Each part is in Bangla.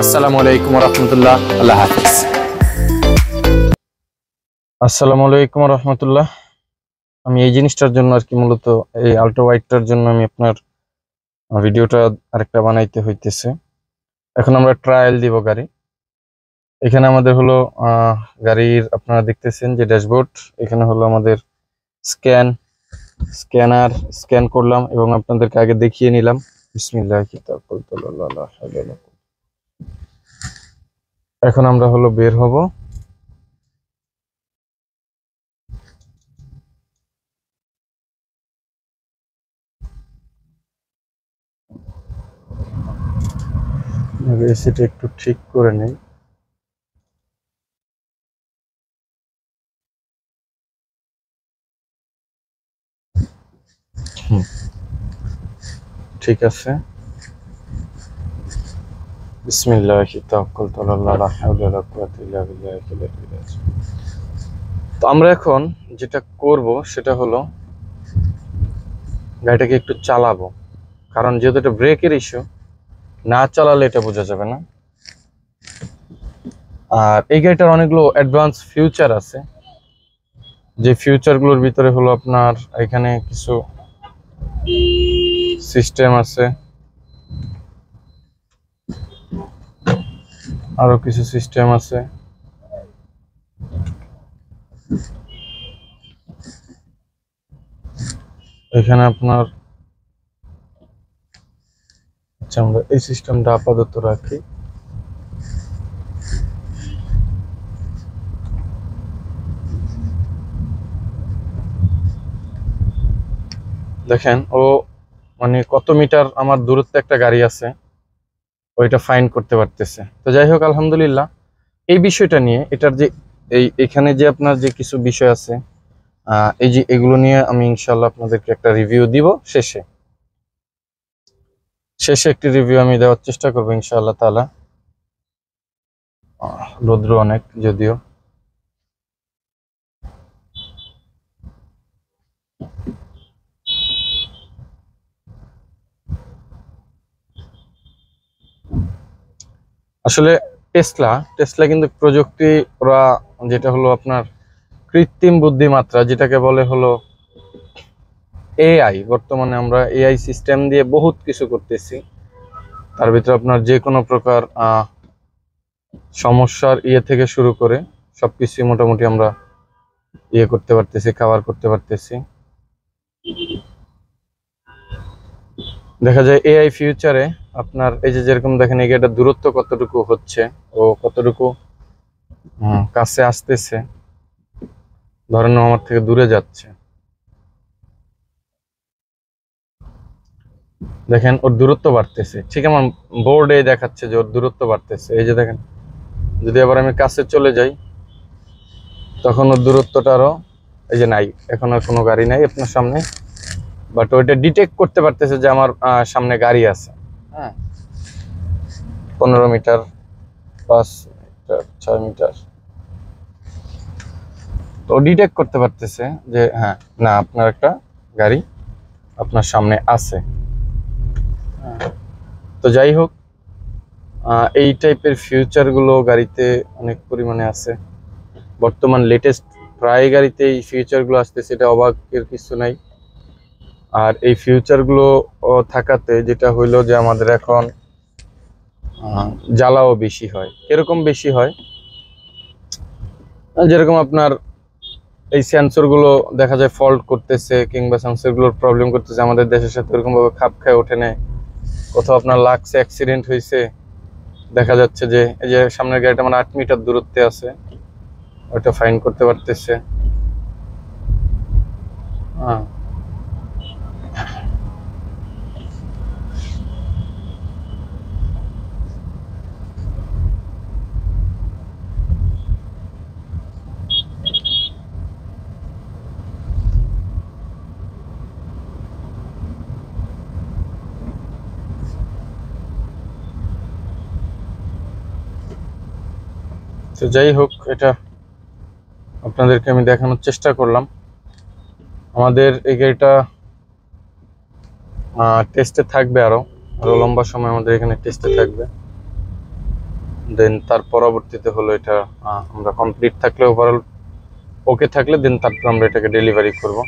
আসসালামু আলাইকুম রহমতুল্লাহ। আল্লাহ হাফিজ। আসসালামু আলাইকুম রহমতুল্লাহ। আমি এই জিনিসটার জন্য আর কি মূলত এই আল্ট্রা ওয়াইডটার জন্য আমি আপনার ভিডিওটা আরেকটা বানাইতে হইতেছে। এখন আমরা ট্রায়াল দিব গাড়ি। এখানে আমাদের হলো গাড়ির আপনারা দেখতেছেন যে ড্যাশবোর্ড, এখানে হলো আমাদের স্ক্যানার স্ক্যান করলাম এবং আপনাদেরকে আগে দেখিয়ে নিলাম। বিসমিল্লাহি তাওয়াক্কালতু আলাল্লাহ লা হাওলা ওয়ালা কুওয়াতা। এখন আমরা হলো বের হব। এসিটা একটু ঠিক করে নেই। ঠিক আছে। বিসমিল্লাহি তাওয়াক্কালতু আলাল্লাহ লা হাওলা ওয়ালা কুওয়াতা ইল্লা বিল্লাহিল আলিয়্যিল আযীম। তো আমরা এখন যেটা করব সেটা হলো গাড়িটাকে একটু চালাবো, কারণ যেহেতু এটা ব্রেকের ইস্যু, না চালালে এটা বোঝা যাবে না। আর এই গাড়িটার অনেকগুলো অ্যাডভান্স ফিউচার আছে, যে ফিউচারগুলোর ভিতরে হলো আপনার এখানে কিছু সিস্টেম আছে, আরো কিছু সিস্টেম আছে। এখানে আপনার আচ্ছা, আমরা এই সিস্টেমটা আপাতত রাখি। দেখেন ও মানে কত মিটার আমার দূরত্বে একটা গাড়ি আছে ওইটা ফাইন্ড করতে পারতেছে। তো যাই হোক, আলহামদুলিল্লাহ এই বিষয়টা নিয়ে, এটার যে এখানে যে আপনার যে কিছু বিষয় আছে, এই যে এগুলো নিয়ে আমি ইনশাল্লাহ আপনাদেরকে একটা রিভিউ দিব। শেষে একটি রিভিউ আমি দেওয়ার চেষ্টা করবো ইনশাআল্লাহ তাআলা। রৌদ্র অনেক যদিও। আসলে টেসলা কিন্তু প্রযুক্তি, ওরা যেটা হলো আপনার কৃত্রিম বুদ্ধিমাত্রা, যেটাকে বলে হলো এআই। বর্তমানে আমরা এআই সিস্টেম দিয়ে বহুত কিছু করতেছি। তার ভিতরে আপনার যে কোনো প্রকার সমস্যার থেকে শুরু করে সবকিছু মোটামুটি আমরা করতে পারতেছি, কভার করতে পারতেছি। দেখা যায় এআই ফিউচারে আপনার এই যে যেরকম দেখেন এই গাড়িটার দূরত্ব কতটুকু হচ্ছে ও কতটুকু কাছে আসতেছে, ধরেন আমার থেকে দূরে যাচ্ছে। দেখেন ওর দূরত্ব বাড়তেছে, ঠিক আমার বোর্ডে দেখাচ্ছে যে ওর দূরত্ব বাড়তেছে। এই যে দেখেন, যদি আবার আমি কাছে চলে যাই তখন ওর দূরত্বটা আরো, এই যে নাই, এখন আর কোনো গাড়ি নাই আপনার সামনে, বাট ওইটা ডিটেক্ট করতে পারতেছে যে আমার সামনে গাড়ি আছে। হ্যাঁ, 15 মিটার, 5 মিটার, 6 মিটার, তো ডিটেক্ট করতে পারতেছে যে হ্যাঁ, না আপনার একটা গাড়ি আপনার সামনে আছে। তো যাই হোক, এই টাইপের ফিউচারগুলো গাড়িতে অনেক পরিমাণে আছে। বর্তমান লেটেস্ট প্রায় গাড়িতে এই ফিউচারগুলো আসতেছে, এটা অবাকের কিছু নাই। আর এই ফিউচারগুলো থাকাতে যেটা হইলো যে আমাদের এখন জ্বালাও বেশি হয়। এরকম বেশি হয় যেরকম আপনার এই সেন্সরগুলো দেখা যায় ফল্ট করতেছে, কিংবা সেন্সরগুলোর প্রবলেম করতেছে, আমাদের দেশের সাথে এরকমভাবে খাপ খায় ওঠে না। কোথাও আপনার লাগছে, অ্যাক্সিডেন্ট হয়েছে, দেখা যাচ্ছে যে এই যে সামনের গাড়িটা মানে 8 মিটার দূরত্বে আছে, ওইটা ফাইন করতে পারতেছে। হ্যাঁ, তো যাই হোক, এটা আপনাদেরকে আমি দেখানোর চেষ্টা করলাম। আমাদের এই গাড়িটা টেস্টে থাকবে, আরো লম্বা সময় আমাদের এখানে টেস্টে থাকবে। দেন তার পরবর্তীতে হলো এটা আমরা কমপ্লিট থাকলে, ওভারঅল ওকে থাকলে দেন তারপর আমরা এটাকে ডেলিভারি করব।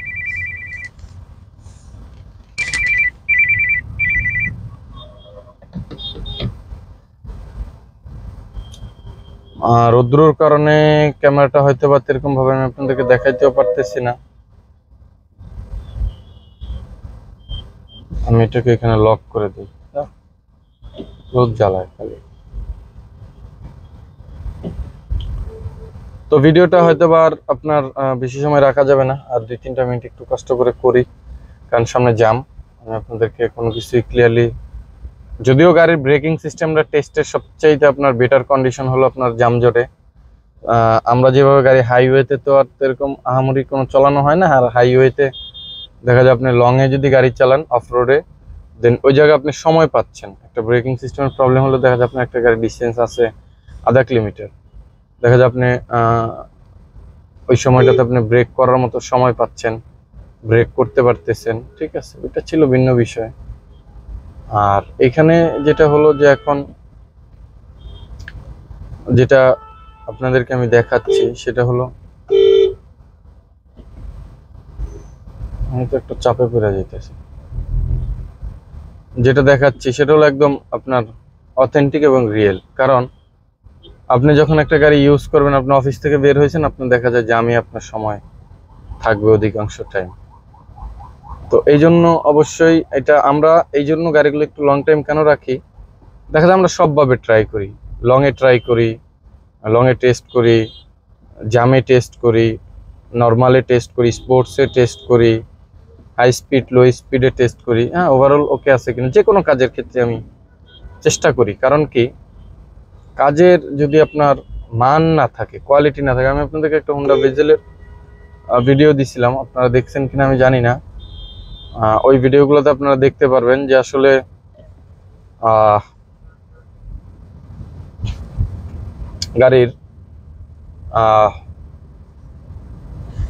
রৌদ্রর কারণে ক্যামেরাটা হয়তো বা এরকম ভাবে আমি আপনাদেরকে দেখাইতেও পারতেছি না। আমি এটাকে এখানে লক করে দিই, রোদ জ্বালায় খালি। তো ভিডিওটা হয়তো বা আর আপনার বেশি সময় রাখা যাবে না, আর 2-3টা মিনিট একটু কষ্ট করে করি, কারণ সামনে জ্যাম। আমি আপনাদেরকে কোনো কিছুই ক্লিয়ারলি, যদিও গাড়ির ব্রেকিং সিস্টেমটা টেস্টের সবচাইতে আপনার বেটার কন্ডিশন হলো আপনার জামজটে। আমরা যেভাবে গাড়ি হাইওয়েতে তো আর এরকম আহামরি কোনো চালানো হয় না, আর হাইওয়েতে দেখা যায় আপনি লংয়ে যদি গাড়ি চালান অফ রোডে, দেন ওই জায়গায় আপনি সময় পাচ্ছেন। একটা ব্রেকিং সিস্টেমের প্রবলেম হলো দেখা যায় আপনার একটা গাড়ির ডিস্টেন্স আছে আধা কিলোমিটার, দেখা যায় আপনি ওই সময়টাতে আপনি ব্রেক করার মতো সময় পাচ্ছেন, ব্রেক করতে পারতেছেন, ঠিক আছে, এটা ছিল ভিন্ন বিষয়। আর এখানে যেটা হলো যে এখন যেটা আপনাদেরকে আমি দেখাচ্ছি সেটা হলো, আমি তো একটা চাপে পড়ে যেতেছি, যেটা দেখাচ্ছি সেটা হলো একদম আপনার অথেন্টিক এবং রিয়েল। কারণ আপনি যখন একটা গাড়ি ইউজ করবেন, আপনি অফিস থেকে বের হয়েছেন, আপনার দেখা যায় যে আমি আপনার সময় থাকবে অধিকাংশ টাইম। তো এই জন্য অবশ্যই এটা আমরা এই জন্য গাড়িগুলো একটু লং টাইম কেন রাখি, দেখা যায় আমরা সবভাবে ট্রাই করি, লংয়ে ট্রাই করি, লংয়ে টেস্ট করি, জামে টেস্ট করি, নর্মালে টেস্ট করি, স্পোর্টসে টেস্ট করি, হাই স্পিড লো স্পিডে টেস্ট করি। হ্যাঁ, ওভারঅল ওকে আছে কিনা যে কোনো কাজের ক্ষেত্রে আমি চেষ্টা করি। কারণ কি, কাজের যদি আপনার মান না থাকে, কোয়ালিটি না থাকে, আমি আপনাদেরকে একটা হোন্ডা বেজেলের ভিডিও দিছিলাম, আপনারা দেখছেন কিনা আমি জানি না। ওই ভিডিওগুলোতে আপনারা দেখতে পারবেন যে আসলে গাড়ির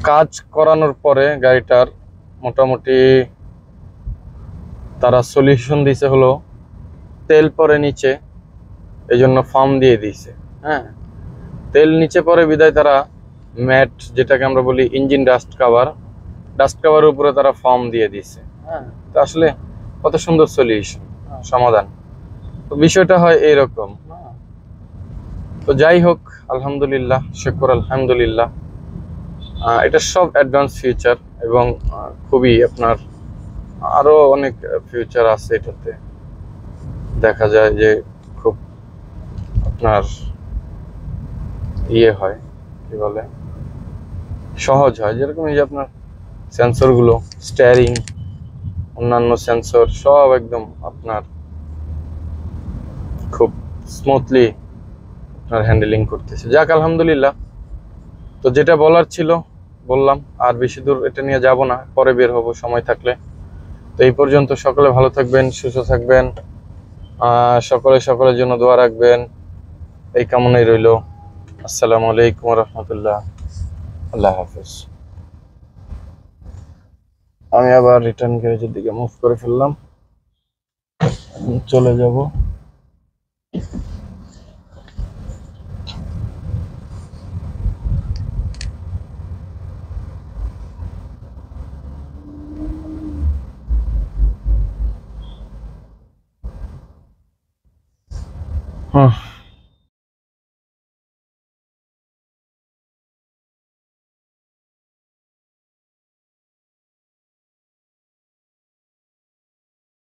কাজ করানোর পরে গাড়িটার মোটামুটি তারা সলিউশন দিয়েছে হলো তেল পরে নিচে, এই জন্য ফর্ম দিয়ে দিয়েছে। হ্যাঁ, তেল নিচে পরে বিদায় তারা ম্যাট, যেটাকে আমরা বলি ইঞ্জিন ডাস্ট কাভারের উপরে তারা ফর্ম দিয়ে দিয়েছে। হ্যাঁ, তো আসলে কত সুন্দর সলিউশন, সমাধান। তো বিষয়টা হয় এইরকম। তো যাই হোক, আলহামদুলিল্লাহ, শুকর আলহামদুলিল্লাহ, এটা সব অ্যাডভান্স ফিউচার এবং খুবই আপনার আরো অনেক ফিউচার আছে এটাতে। দেখা যায় যে খুব আপনার ইয়ে হয়, কি বলে, সহজ হয়। যেরকম এই যে আপনার সেন্সরগুলো, স্টিয়ারিং, অন্যান্য সেন্সর সব একদম আপনার খুব স্মুথলি আপনার হ্যান্ডেলিং করতেছে। যাক আলহামদুলিল্লাহ। তো যেটা বলার ছিল বললাম, আর বেশি দূর এটা নিয়ে যাব না, পরে বের হব সময় থাকলে। তো এই পর্যন্ত, সকলে ভালো থাকবেন, সুস্থ থাকবেন, সকলের জন্য দোয়া রাখবেন, এই কামনাই রইল। আসসালামু আলাইকুম ওয়া রাহমাতুল্লাহ। আল্লাহ হাফেজ। আমি আবার রিটার্ন গ্যারেজের দিকে মুভ করে ফেললাম, চলে যাব। হুম।